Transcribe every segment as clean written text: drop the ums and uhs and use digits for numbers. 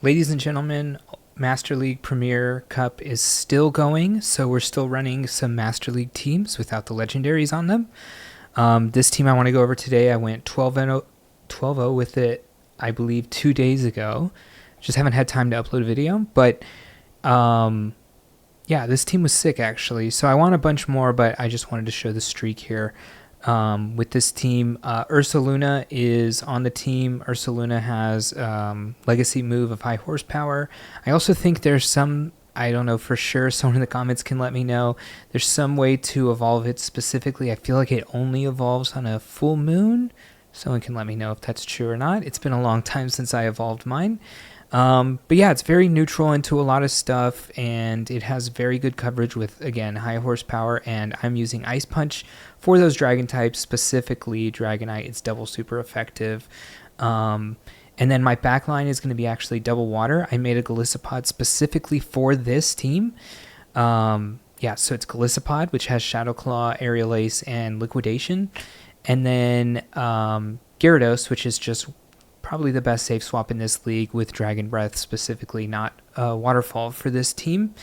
Ladies and gentlemen, Master League Premier Cup is still going, so we're still running some Master League teams without the legendaries on them. This team I want to go over today, I went 12-0 with it, I believe, 2 days ago. Just haven't had time to upload a video, but yeah, this team was sick actually. So I want a bunch more, but I just wanted to show the streak here. With this team, Ursaluna is on the team. Ursaluna has legacy move of high horsepower. I also think there's some, I don't know for sure, someone in the comments can let me know, there's some way to evolve it specifically. I feel like it only evolves on a full moon. Someone can let me know if that's true or not. It's been a long time since I evolved mine. But yeah, it's very neutral into a lot of stuff, and it has very good coverage with, again, high horsepower, and I'm using Ice Punch for those dragon types, specifically Dragonite. It's double super effective. And then my backline is going to be actually double water. I made a Golisopod specifically for this team. Yeah, so it's Golisopod, which has Shadow Claw, Aerial Ace, and Liquidation. And then Gyarados, which is just probably the best safe swap in this league with Dragon Breath specifically, not Waterfall for this team.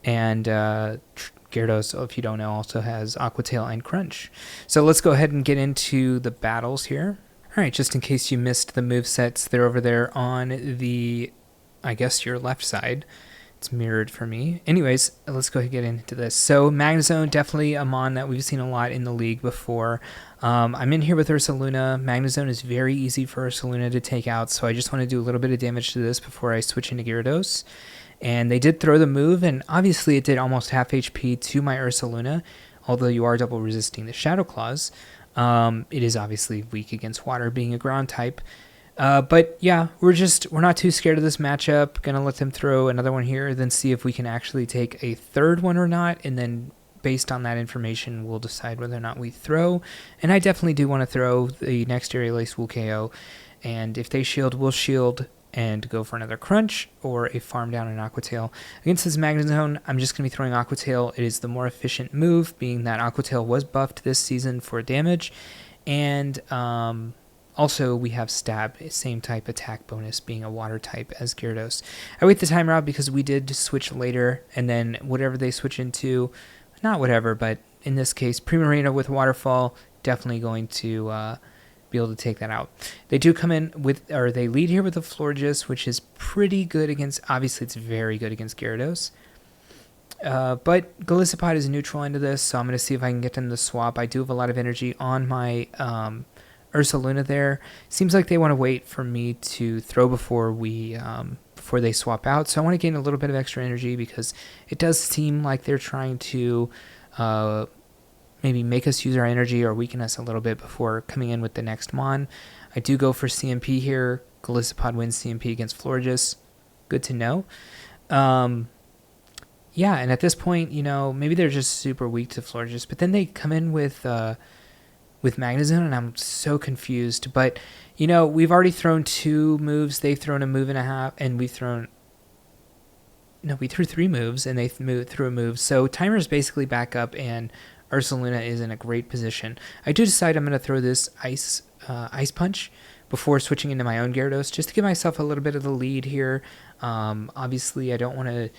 And Gyarados, if you don't know, also has Aqua Tail and Crunch. So let's go ahead and get into the battles here. All right, just in case you missed the movesets, they're over there on the, I guess, your left side. It's mirrored for me. Anyways, let's go ahead and get into this. So Magnezone, definitely a mon that we've seen a lot in the league before. I'm in here with Ursaluna. Magnezone is very easy for Ursaluna to take out, so I just want to do a little bit of damage to this before I switch into Gyarados. And they did throw the move, and obviously it did almost half HP to my Ursaluna, although you are double resisting the Shadow Claws. It is obviously weak against water, being a ground type. But yeah, we're not too scared of this matchup. Gonna let them throw another one here, then see if we can actually take a third one or not, and then based on that information, we'll decide whether or not we throw. And I definitely do want to throw. The next Aerial Ace will KO, and if they shield, we'll shield and go for another Crunch or a farm down in Aqua Tail. Against this Magnezone, I'm just going to be throwing Aqua Tail. It is the more efficient move, being that Aqua Tail was buffed this season for damage, and also, we have Stab, same type attack bonus, being a water type as Gyarados. I wait the timer out because we did switch later, and then whatever they switch into, not whatever, but in this case, Primarina with Waterfall, definitely going to be able to take that out. They do come in with, or they lead here with a Florges, which is pretty good against, obviously it's very good against Gyarados. But Golisopod is neutral into this, so I'm going to see if I can get them to swap. I do have a lot of energy on my Ursaluna there. Seems like they want to wait for me to throw before they swap out. So I want to gain a little bit of extra energy because it does seem like they're trying to maybe make us use our energy or weaken us a little bit before coming in with the next mon. I do go for CMP here. Golisopod wins CMP against Florges. Good to know. Yeah, and at this point, you know, maybe they're just super weak to Florges, but then they come in with Magnezone, and I'm so confused. But, you know, we've already thrown 2 moves. They've thrown a move and a half, and we threw 3 moves, and they threw a move. So timer's basically back up, and Ursaluna is in a great position. I do decide I'm going to throw this Ice Punch before switching into my own Gyarados, just to give myself a little bit of the lead here. Obviously, I don't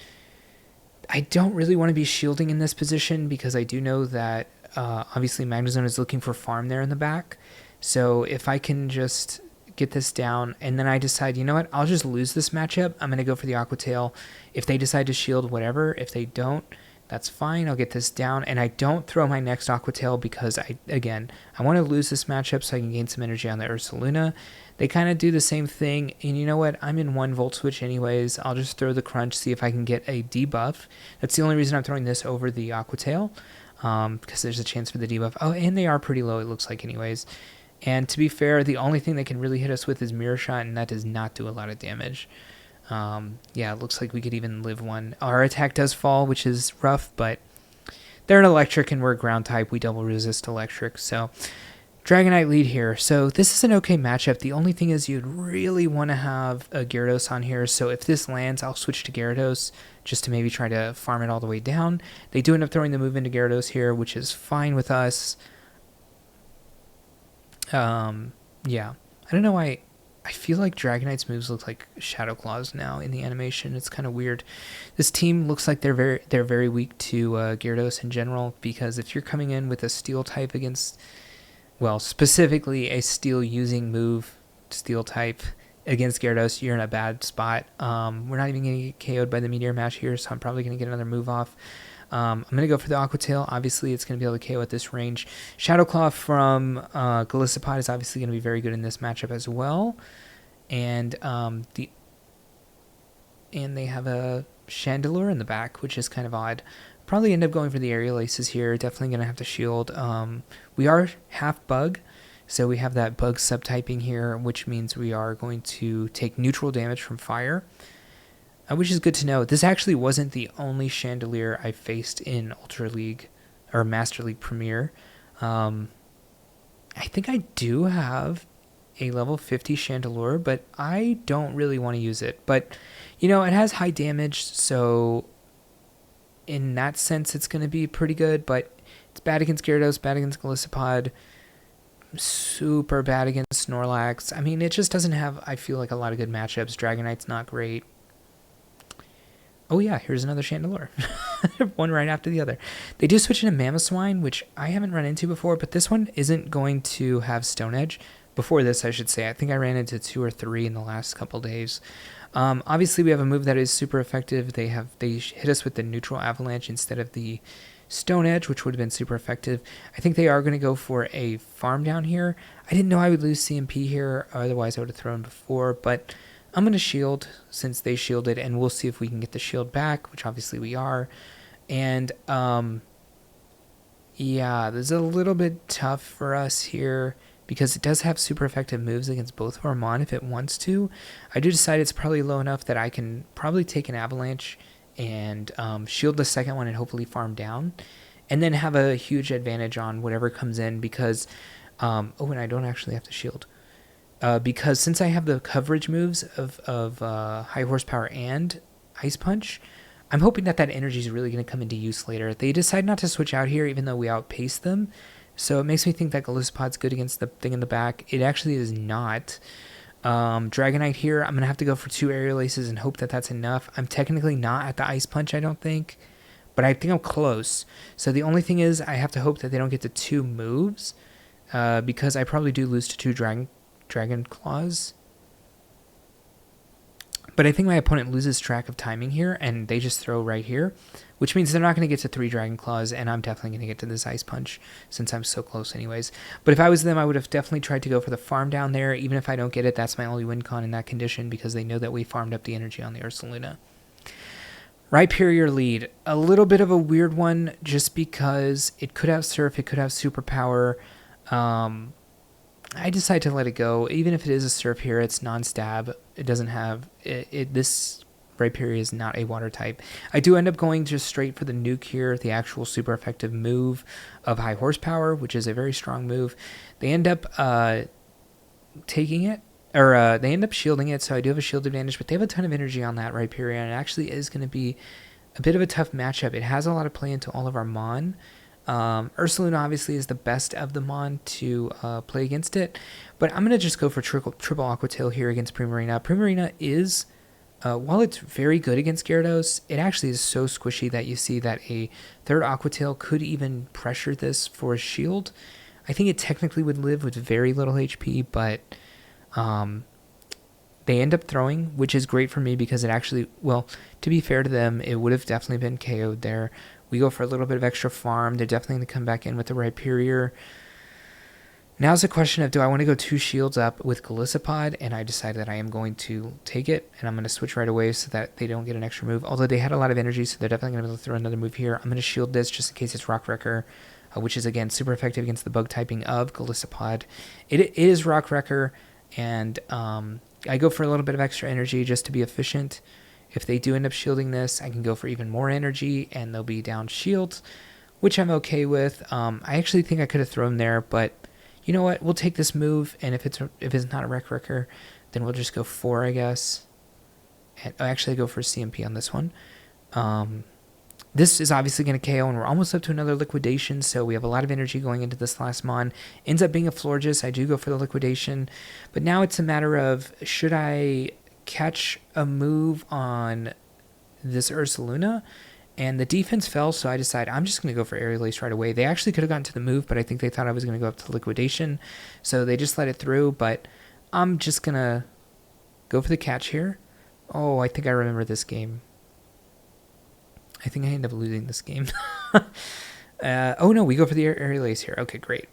really want to be shielding in this position because I do know that obviously Magnezone is looking for farm there in the back. So if I can just get this down and then I decide, you know what, I'll just lose this matchup, I'm going to go for the Aqua Tail. If they decide to shield, whatever. If they don't, that's fine. I'll get this down, and I don't throw my next Aqua Tail because I want to lose this matchup so I can gain some energy on the Ursaluna. They kind of do the same thing, and you know what, I'm in 1 Volt Switch anyways. I'll just throw the Crunch, see if I can get a debuff. That's the only reason I'm throwing this over the Aqua Tail. Because there's a chance for the debuff. Oh, and they are pretty low, it looks like anyways. And to be fair, the only thing they can really hit us with is Mirror Shot, and that does not do a lot of damage. Yeah, it looks like we could even live 1. Our attack does fall, which is rough, but they're an electric and we're a ground type. We double resist electric, so Dragonite lead here. So this is an okay matchup. The only thing is you'd really want to have a Gyarados on here. So if this lands, I'll switch to Gyarados just to maybe try to farm it all the way down. They do end up throwing the move into Gyarados here, which is fine with us. Yeah. I don't know why I feel like Dragonite's moves look like Shadow Claws now in the animation. It's kind of weird. This team looks like they're very weak to Gyarados in general, because if you're coming in with a Steel type against, well, specifically a Steel using move, Steel type against Gyarados, you're in a bad spot. We're not even going to get KO'd by the Meteor Mash here, so I'm probably going to get another move off. I'm going to go for the Aqua Tail. Obviously, it's going to be able to KO at this range. Shadow Claw from Golisopod is obviously going to be very good in this matchup as well. And they have a Chandelure in the back, which is kind of odd. Probably end up going for the Aerial Aces here. Definitely going to have to shield. We are half Bug, so we have that Bug subtyping here, which means we are going to take neutral damage from Fire. Which is good to know. This actually wasn't the only Chandelure I faced in Ultra League or Master League Premier. I think I do have a level 50 Chandelure, but I don't really want to use it. But, you know, it has high damage, so in that sense it's going to be pretty good, but it's bad against Gyarados, bad against Golisopod, super bad against Snorlax. I mean, it just doesn't have, I feel like, a lot of good matchups. Dragonite's not great. Oh yeah, here's another Chandelure. One right after the other. They do switch into Mamoswine, which I haven't run into before, but this one isn't going to have Stone Edge. Before this, I should say. I think I ran into 2 or 3 in the last couple days. Obviously, we have a move that is super effective. They hit us with the Neutral Avalanche instead of the Stone Edge, which would have been super effective. I think they are going to go for a farm down here. I didn't know I would lose CMP here, otherwise I would have thrown before, but I'm going to shield since they shielded, and we'll see if we can get the shield back, which obviously we are. And, yeah, this is a little bit tough for us here because it does have super effective moves against both of our Mon if it wants to. I do decide it's probably low enough that I can probably take an Avalanche and shield the second one and hopefully farm down. And then have a huge advantage on whatever comes in because, oh, and I don't actually have to shield. Because since I have the coverage moves of High Horsepower and Ice Punch, I'm hoping that energy is really going to come into use later. They decide not to switch out here even though we outpace them. So it makes me think that Golisopod's good against the thing in the back. It actually is not. Dragonite here, I'm going to have to go for 2 Aerial Aces and hope that that's enough. I'm technically not at the Ice Punch, I don't think. But I think I'm close. So the only thing is I have to hope that they don't get to 2 moves. Because I probably do lose to 2 Dragon Claws. But I think my opponent loses track of timing here, and they just throw right here, which means they're not going to get to 3 Dragon Claws, and I'm definitely going to get to this Ice Punch since I'm so close anyways. But if I was them, I would have definitely tried to go for the farm down there. Even if I don't get it, that's my only win con in that condition because they know that we farmed up the energy on the Ursaluna. Rhyperior lead. A little bit of a weird one just because it could have Surf, it could have Superpower. I decide to let it go. Even if it is a Surf here, it's non-stab. It doesn't have... This Rhyperior is not a water type. I do end up going just straight for the nuke here, the actual super effective move of High Horsepower, which is a very strong move. They end up taking it, or they end up shielding it, so I do have a shield advantage, but they have a ton of energy on that Rhyperior, and it actually is going to be a bit of a tough matchup. It has a lot of play into all of our Mon. Ursaluna obviously is the best of the Mon to play against it, but I'm going to just go for triple Aqua Tail here against Primarina. Primarina is, while it's very good against Gyarados, it actually is so squishy that you see that a third Aqua Tail could even pressure this for a shield. I think it technically would live with very little HP, but they end up throwing, which is great for me because it actually, well, to be fair to them, it would have definitely been KO'd there. We go for a little bit of extra farm. They're definitely going to come back in with the Rhyperior. Now's the question of, do I want to go 2 shields up with Golisopod? And I decide that I am going to take it, and I'm going to switch right away so that they don't get an extra move. Although they had a lot of energy, so they're definitely going to be able to throw another move here. I'm going to shield this just in case it's Rock Wrecker, which is, again, super effective against the bug typing of Golisopod. It is Rock Wrecker, and I go for a little bit of extra energy just to be efficient. If they do end up shielding this, I can go for even more energy, and they'll be down shields, which I'm okay with. I actually think I could have thrown there, but you know what? We'll take this move, and if it's not a Wreck Wrecker, then we'll just go 4, I guess. And I'll actually go for CMP on this one. This is obviously going to KO, and we're almost up to another liquidation, so we have a lot of energy going into this last mon. Ends up being a Florges. I do go for the liquidation, but now it's a matter of, should I catch a move on this Ursaluna? And the defense fell, so I decided I'm just going to go for Aerial Ace right away. They actually could have gotten to the move, but I think they thought I was going to go up to liquidation, so they just let it through, but I'm just going to go for the catch here. Oh, I think I remember this game. I think I end up losing this game. Oh no, we go for the Aerial Ace here. Okay, great.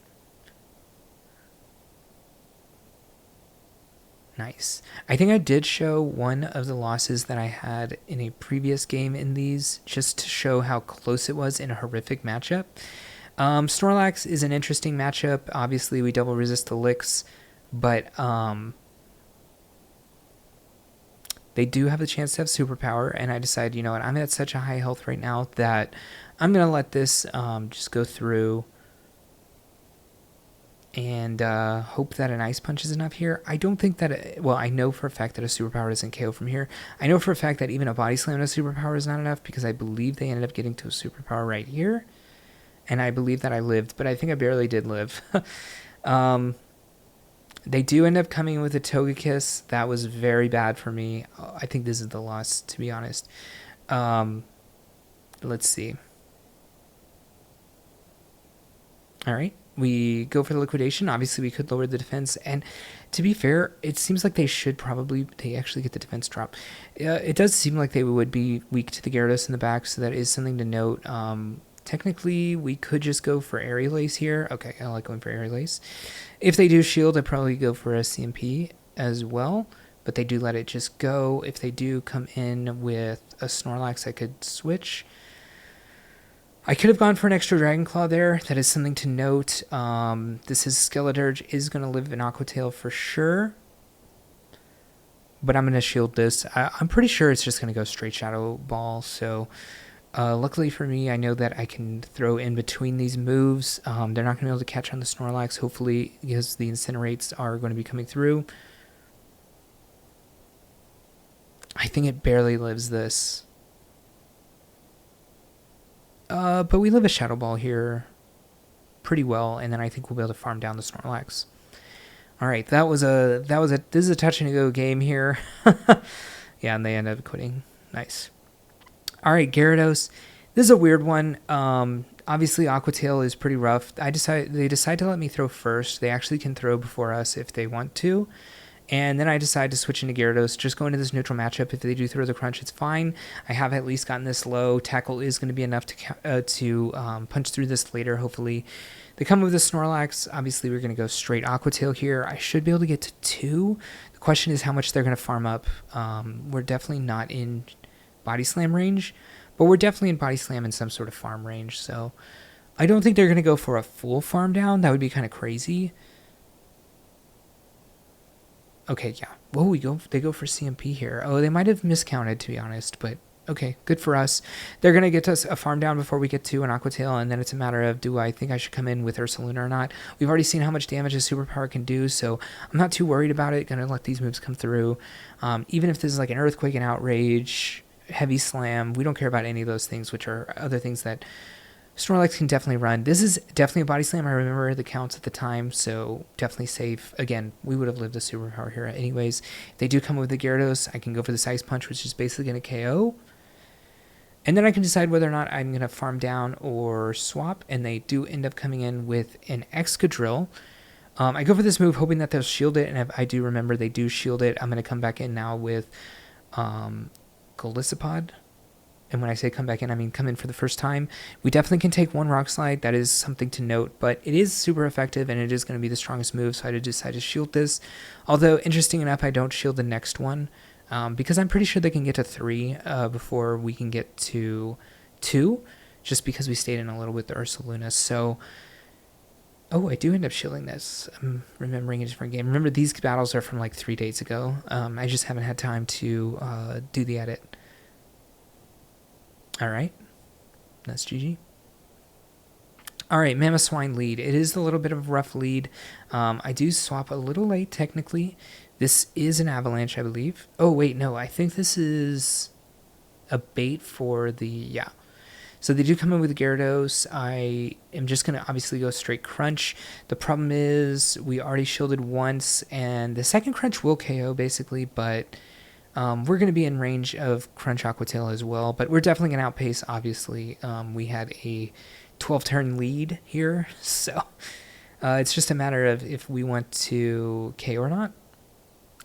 Nice. I think I did show one of the losses that I had in a previous game in these, just to show how close it was in a horrific matchup. Snorlax is an interesting matchup. Obviously, we double resist the licks, but they do have the chance to have superpower, and I decided, you know what, I'm at such a high health right now that I'm going to let this just go through and hope that an Ice Punch is enough here. I don't think that, well, I know for a fact that a superpower doesn't KO from here. I know for a fact that even a Body Slam and a superpower is not enough, because I believe they ended up getting to a superpower right here, and I believe that I lived, but I think I barely did live. They do end up coming with a Togekiss. That was very bad for me. I think this is the loss, to be honest. Let's see. All right. We go for the liquidation. Obviously, we could lower the defense. And to be fair, it seems like they should probably... They actually get the defense drop. It does seem like they would be weak to the Gyarados in the back, so that is something to note. Technically, we could just go for Aerial Ace here. Okay, I like going for Aerial Ace. If they do shield, I'd probably go for a CMP as well, but they do let it just go. If they do come in with a Snorlax, I could switch. I could have gone for an extra Dragon Claw there. That is something to note. This is Skeledirge is going to live in Aqua Tail for sure, but I'm going to shield this. I'm pretty sure it's just going to go straight Shadow Ball, so... luckily for me, I know that I can throw in between these moves. They're not going to be able to catch on the Snorlax, hopefully, because the Incinerates are going to be coming through. I think it barely lives this. But we live a Shadow Ball here pretty well, and then I think we'll be able to farm down the Snorlax. All right, this is a touch and go game here. Yeah, and they end up quitting. Nice. All right, Gyarados. This is a weird one. Obviously, Aqua Tail is pretty rough. They decide to let me throw first. They actually can throw before us if they want to. And then I decide to switch into Gyarados, just go into this neutral matchup. If they do throw the crunch, it's fine. I have at least gotten this low. Tackle is going to be enough to punch through this later, hopefully. They come with the Snorlax. Obviously, we're going to go straight Aqua Tail here. I should be able to get to 2. The question is how much they're going to farm up. We're definitely not in Body Slam range, but we're definitely in Body Slam in some sort of farm range, so I don't think they're going to go for a full farm down. That would be kind of crazy. Okay, yeah. Whoa, they go for CMP here. Oh, they might have miscounted, to be honest, but okay, good for us. They're going to get us a farm down before we get to an Aqua Tail, and then it's a matter of, do I think I should come in with Ursaluna or not? We've already seen how much damage a superpower can do, so I'm not too worried about it. Going to let these moves come through. Even if this is like an Earthquake and Outrage, Heavy Slam, we don't care about any of those things, which are other things that Snorlax can definitely run. This is definitely a Body Slam. I remember the counts at the time, so definitely safe. Again, we would have lived a superpower here anyways. If they do come with the Gyarados, I can go for this Ice Punch, which is basically going to KO. And then I can decide whether or not I'm going to farm down or swap, and they do end up coming in with an Excadrill. I go for this move hoping that they'll shield it, and if I do remember they do shield it, I'm going to come back in now with Golisopod. And when I say come back in, I mean come in for the first time. We definitely can take one Rock Slide. That is something to note, but it is super effective, and it is going to be the strongest move, so I did decide to shield this. Although, interesting enough, I don't shield the next one, because I'm pretty sure they can get to 3 before we can get to 2, just because we stayed in a little with the Ursaluna. So, oh, I do end up shielding this. I'm remembering a different game. Remember, these battles are from like 3 days ago. I just haven't had time to do the edit. All right, that's GG. All right, Mamoswine lead. It is a little bit of a rough lead. I do swap a little late, technically. This is an Avalanche, I believe. Oh, wait, no. I think this is a bait for the... Yeah. So they do come in with Gyarados. I am just going to obviously go straight Crunch. The problem is we already shielded once, and the second Crunch will KO basically, but we're going to be in range of Crunch Aqua Tail as well, but we're definitely going to outpace, obviously. We had a 12-turn lead here, so it's just a matter of if we want to KO or not.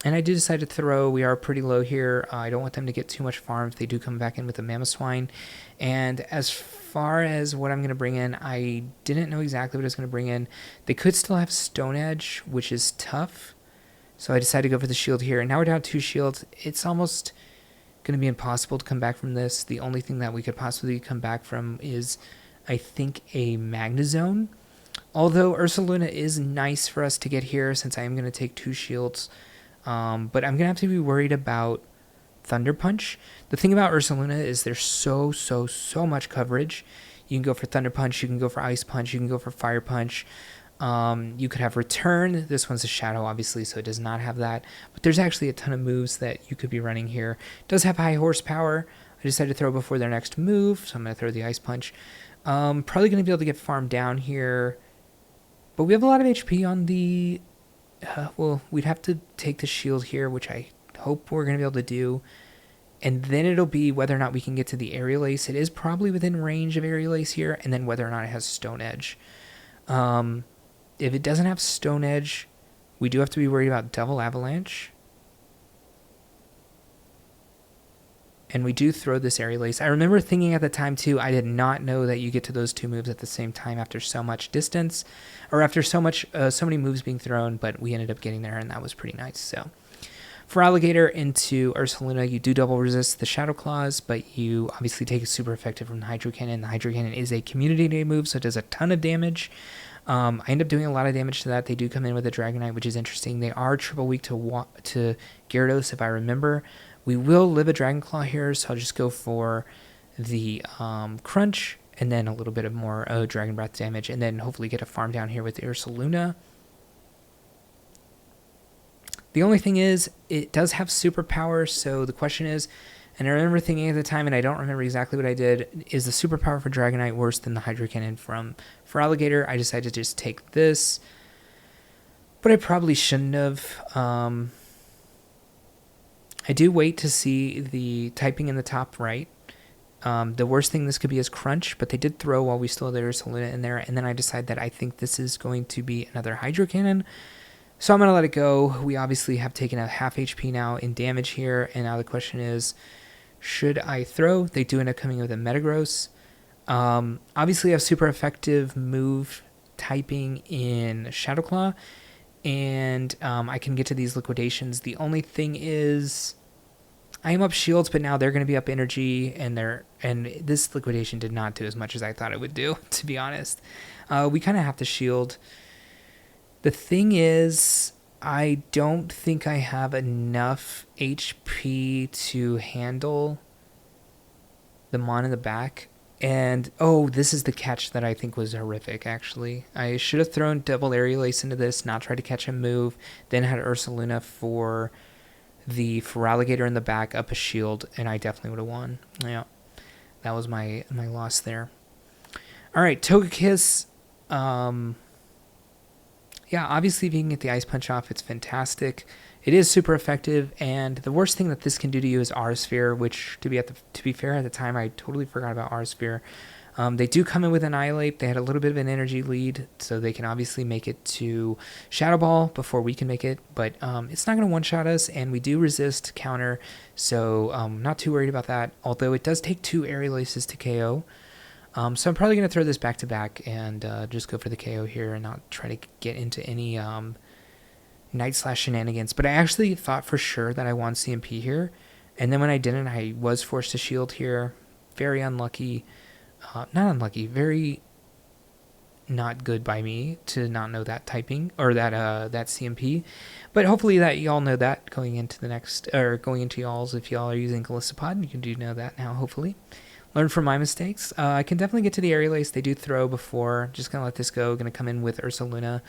And I did decide to throw. We are pretty low here. I don't want them to get too much farm if they do come back in with a Mamoswine. And as far as what I'm going to bring in, I didn't know exactly what I was going to bring in. They could still have Stone Edge, which is tough. So I decided to go for the shield here. And now we're down 2 shields. It's almost going to be impossible to come back from this. The only thing that we could possibly come back from is, I think, a Magnezone. Although Ursaluna is nice for us to get here since I am going to take 2 shields. But I'm going to have to be worried about Thunder Punch. The thing about Ursaluna is there's so much coverage. You can go for Thunder Punch, you can go for Ice Punch, you can go for Fire Punch. You could have Return. This one's a Shadow, obviously, so it does not have that. But there's actually a ton of moves that you could be running here. It does have high horsepower. I decided to throw before their next move, so I'm going to throw the Ice Punch. Probably going to be able to get farmed down here. But we have a lot of HP on the... well, we'd have to take the shield here, which I hope we're going to be able to do. And then it'll be whether or not we can get to the Aerial Ace. It is probably within range of Aerial Ace here. And then whether or not it has Stone Edge. If it doesn't have Stone Edge, we do have to be worried about Double Avalanche. And we do throw this Aerial Ace. I remember thinking at the time, too, I did not know that you get to those 2 moves at the same time after so much distance. Or after so many moves being thrown, but we ended up getting there, and that was pretty nice. So, Feraligatr into Ursaluna, you do double resist the Shadow Claws, but you obviously take a super effective from the Hydro Cannon. The Hydro Cannon is a Community Day move, so it does a ton of damage. I end up doing a lot of damage to that. They do come in with a Dragonite, which is interesting. They are triple weak to Gyarados, if I remember. We will live a Dragon Claw here, so I'll just go for the Crunch, and then a little bit of more Dragon Breath damage, and then hopefully get a farm down here with Ursaluna. The only thing is, it does have superpower, so the question is, and I remember thinking at the time, and I don't remember exactly what I did, is the superpower for Dragonite worse than the Hydro Cannon from Feraligatr? I decided to just take this, but I probably shouldn't have. I do wait to see the typing in the top right. The worst thing this could be is Crunch, but they did throw while we still had the Ursaluna in there, and then I decide that I think this is going to be another Hydro Cannon. So I'm going to let it go. We obviously have taken a half HP now in damage here, and now the question is, should I throw? They do end up coming with a Metagross. Obviously I have super effective move typing in Shadow Claw, and I can get to these liquidations. The only thing is I am up shields, but now they're going to be up energy, and this liquidation did not do as much as I thought it would do, to be honest. We kind of have to shield. The thing is, I don't think I have enough HP to handle the Mon in the back. And, oh, this is the catch that I think was horrific, actually. I should have thrown double Aerial Ace into this, not tried to catch a move, then had Ursaluna for the Feraligatr in the back, up a shield, and I definitely would have won. Yeah, that was my loss there. All right, Togekiss. Yeah, obviously if you can get the Ice Punch off, it's fantastic. It is super effective, and the worst thing that this can do to you is Aura Sphere, which, to be fair, at the time, I totally forgot about Aura Sphere. They do come in with Annihilate. They had a little bit of an energy lead, so they can obviously make it to Shadow Ball before we can make it, but it's not going to one-shot us, and we do resist counter, so not too worried about that, although it does take 2 Aerial Aces to KO. So I'm probably going to throw this back-to-back and just go for the KO here and not try to get into any Night Slash shenanigans. But I actually thought for sure that I won CMP here, and then when I didn't, I was forced to shield here. Very unlucky. Not unlucky, very not good by me to not know that typing, or that CMP. But hopefully that y'all know that going into the next, or going into y'all's, if y'all are using Golisopod, you can do know that now, hopefully. Learn from my mistakes. I can definitely get to the Aerial Ace. They do throw before. Just going to let this go. Going to come in with Ursaluna.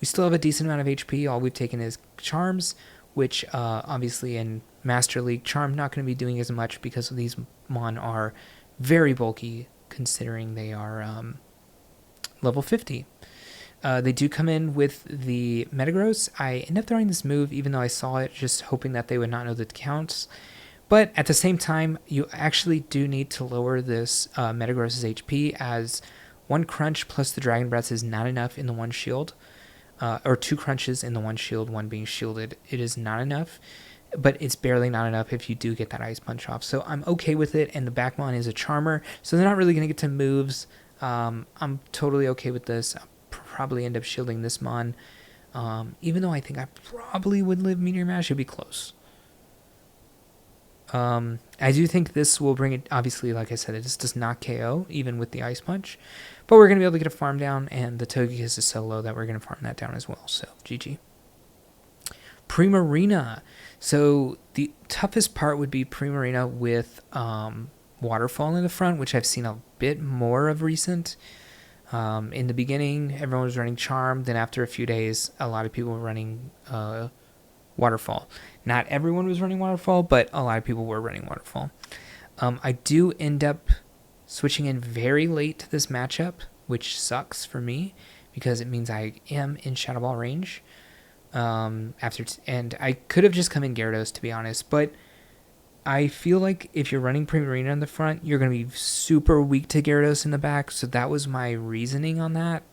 We still have a decent amount of HP. All we've taken is Charms, which obviously in Master League, Charm not going to be doing as much because these Mon are very bulky. considering they are level 50. They do come in with the Metagross. I end up throwing this move even though I saw it, just hoping that they would not know the counts. But at the same time, you actually do need to lower this Metagross's HP, as 1 crunch plus the Dragon Breath is not enough in the 1 shield. Or 2 crunches in the 1 shield, 1 being shielded. It is not enough, but it's barely not enough if you do get that Ice Punch off. So I'm okay with it, and the Backmon is a Charmer, so they're not really going to get to moves. I'm totally okay with this. I'll probably end up shielding this Mon. Even though I think I probably would live Meteor Mash, it'd be close. I do think this will bring it, obviously, like I said, it just does not KO, even with the Ice Punch. But we're going to be able to get a farm down, and the Togekiss is so low that we're going to farm that down as well. So, GG. Primarina. So, the toughest part would be Primarina with Waterfall in the front, which I've seen a bit more of recent. In the beginning, everyone was running Charm. Then after a few days, a lot of people were running Waterfall. Not everyone was running Waterfall, but a lot of people were running Waterfall. I do end up switching in very late to this matchup, which sucks for me because it means I am in Shadow Ball range. And I could have just come in Gyarados, to be honest, but I feel like if you're running Primarina in the front, you're going to be super weak to Gyarados in the back, so that was my reasoning on that.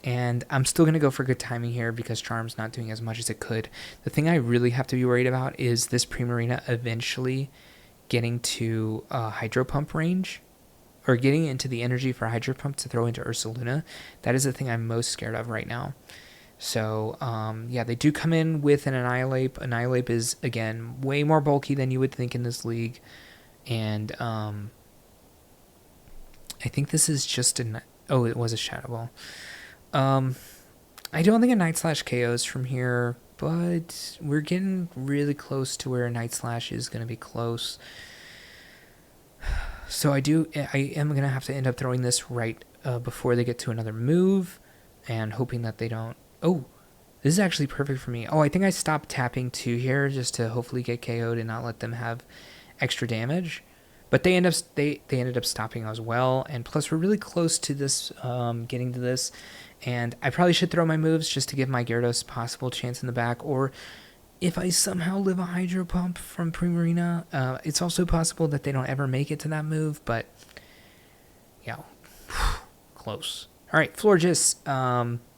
And I'm still going to go for good timing here because Charm's not doing as much as it could. The thing I really have to be worried about is this Primarina eventually getting to Hydro Pump range, or getting into the energy for Hydro Pump to throw into Ursaluna. That is the thing I'm most scared of right now. So, yeah, they do come in with an Annihilate. Annihilate is, again, way more bulky than you would think in this league. And I think this is just an... Oh, it was a Shadow Ball. I don't think a Night Slash KOs from here, but we're getting really close to where a Night Slash is going to be close. So I am going to have to end up throwing this right before they get to another move, and hoping that they don't... Oh, this is actually perfect for me. Oh, I think I stopped tapping 2 here just to hopefully get KO'd and not let them have extra damage. But they ended up stopping as well, and plus we're really close to this, getting to this, and I probably should throw my moves just to give my Gyarados a possible chance in the back, or if I somehow live a Hydro Pump from Primarina, it's also possible that they don't ever make it to that move, but yeah, close. All right, Florges,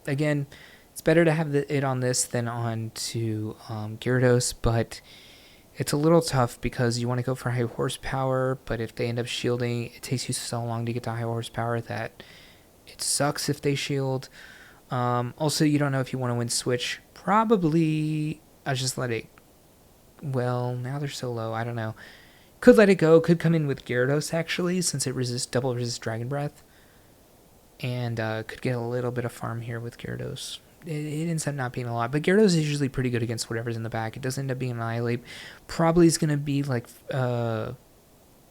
again, it's better to have it on this than on to Gyarados, but it's a little tough because you want to go for high horsepower, but if they end up shielding, it takes you so long to get to high horsepower that it sucks if they shield. Also, you don't know if you want to win switch. Probably, I'll just let it... Well, now they're so low, I don't know. Could let it go. Could come in with Gyarados, actually, since it double resists Dragon Breath. And could get a little bit of farm here with Gyarados. It ends up not being a lot, but Gyarados is usually pretty good against whatever's in the back. It doesn't end up being an Annihilate. Probably is going to be like, I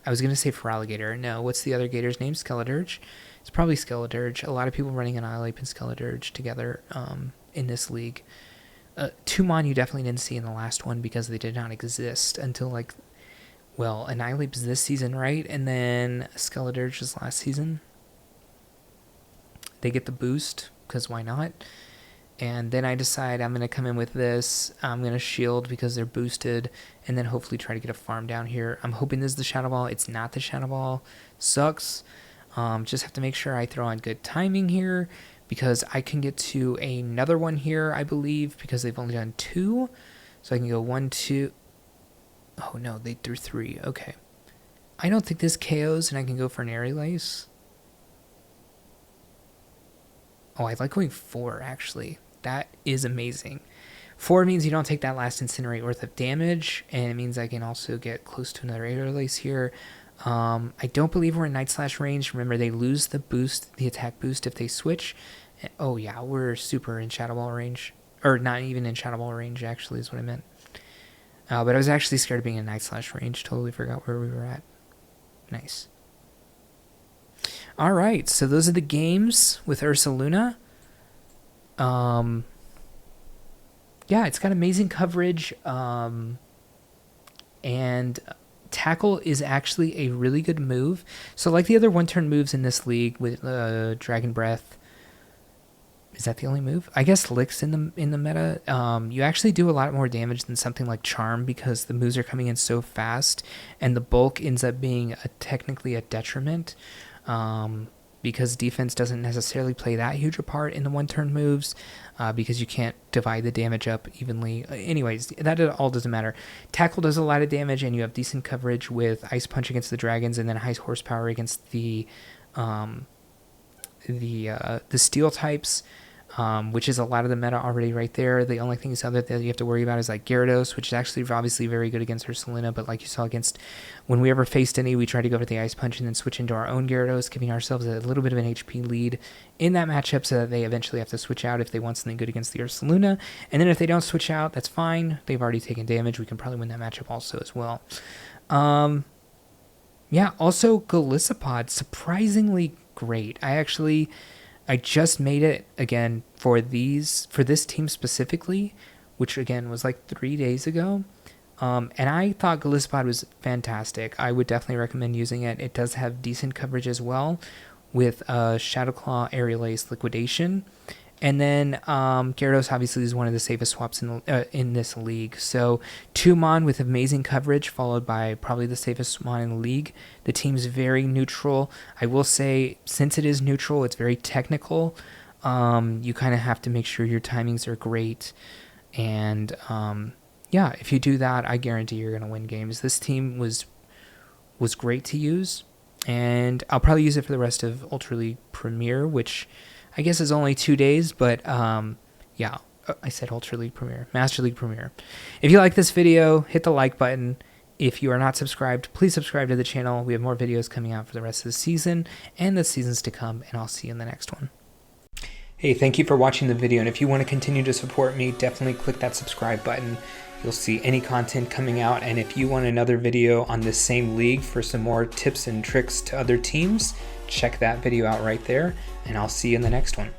was going to say Feraligatr. No, what's the other Gator's name? Skeledirge? It's probably Skeledirge. A lot of people running Annihilate and Skeledirge together in this league. Tumon you definitely didn't see in the last one because they did not exist until like, well, Annihilate was this season, right? And then Skeledirge was last season. They get the boost, because why not? And then I decide I'm going to come in with this. I'm going to shield because they're boosted, and then hopefully try to get a farm down here. I'm hoping this is the Shadow Ball. It's not the Shadow Ball. Sucks. Just have to make sure I throw on good timing here, because I can get to another one here, I believe, because they've only done 2. So I can go 1, 2. Oh, no, they threw 3. Okay. I don't think this KOs, and I can go for an Airy Lace. Oh, I like going 4, actually. That is amazing. 4 means you don't take that last Incinerate worth of damage, and it means I can also get close to another Air Lace here. I don't believe we're in Night Slash range. Remember, they lose the boost, the attack boost, if they switch. Oh, yeah, we're super in Shadow Ball range. Or not even in Shadow Ball range, actually, is what I meant. But I was actually scared of being in Night Slash range. Totally forgot where we were at. Nice. All right, so those are the games with Ursaluna. Yeah, it's got amazing coverage, and Tackle is actually a really good move. So like the other one-turn moves in this league with Dragon Breath, is that the only move? I guess Lick's in the meta. You actually do a lot more damage than something like Charm because the moves are coming in so fast, and the bulk ends up being technically a detriment because defense doesn't necessarily play that huge a part in the one-turn moves because you can't divide the damage up evenly. Anyways, that all doesn't matter. Tackle does a lot of damage, and you have decent coverage with Ice Punch against the dragons, and then high horsepower against the steel types, which is a lot of the meta already right there. The only things other that you have to worry about is like Gyarados, which is actually obviously very good against Ursaluna, but like you saw against, when we ever faced any, we tried to go for the Ice Punch and then switch into our own Gyarados, giving ourselves a little bit of an HP lead in that matchup so that they eventually have to switch out if they want something good against the Ursaluna. And then if they don't switch out, that's fine. They've already taken damage. We can probably win that matchup also as well. Yeah, also Golisopod, surprisingly great. I just made it again for this team specifically, which again was like 3 days ago. And I thought Golisopod was fantastic. I would definitely recommend using it. It does have decent coverage as well with Shadow Claw, Aerial Ace, Liquidation. And then Gyarados obviously is one of the safest swaps in this league. So 2 Mon with amazing coverage, followed by probably the safest Mon in the league. The team's very neutral. I will say, since it is neutral, it's very technical. You kind of have to make sure your timings are great. And yeah, if you do that, I guarantee you're going to win games. This team was great to use. And I'll probably use it for the rest of Ultra League Premier, which I guess is only 2 days, but yeah, I said Ultra League Premier, Master League Premier. If you like this video, hit the like button. If you are not subscribed, please subscribe to the channel. We have more videos coming out for the rest of the season and the seasons to come, and I'll see you in the next one. Hey, thank you for watching the video, and if you want to continue to support me, definitely click that subscribe button. You'll see any content coming out, and if you want another video on this same league for some more tips and tricks to other teams, check that video out right there, and I'll see you in the next one.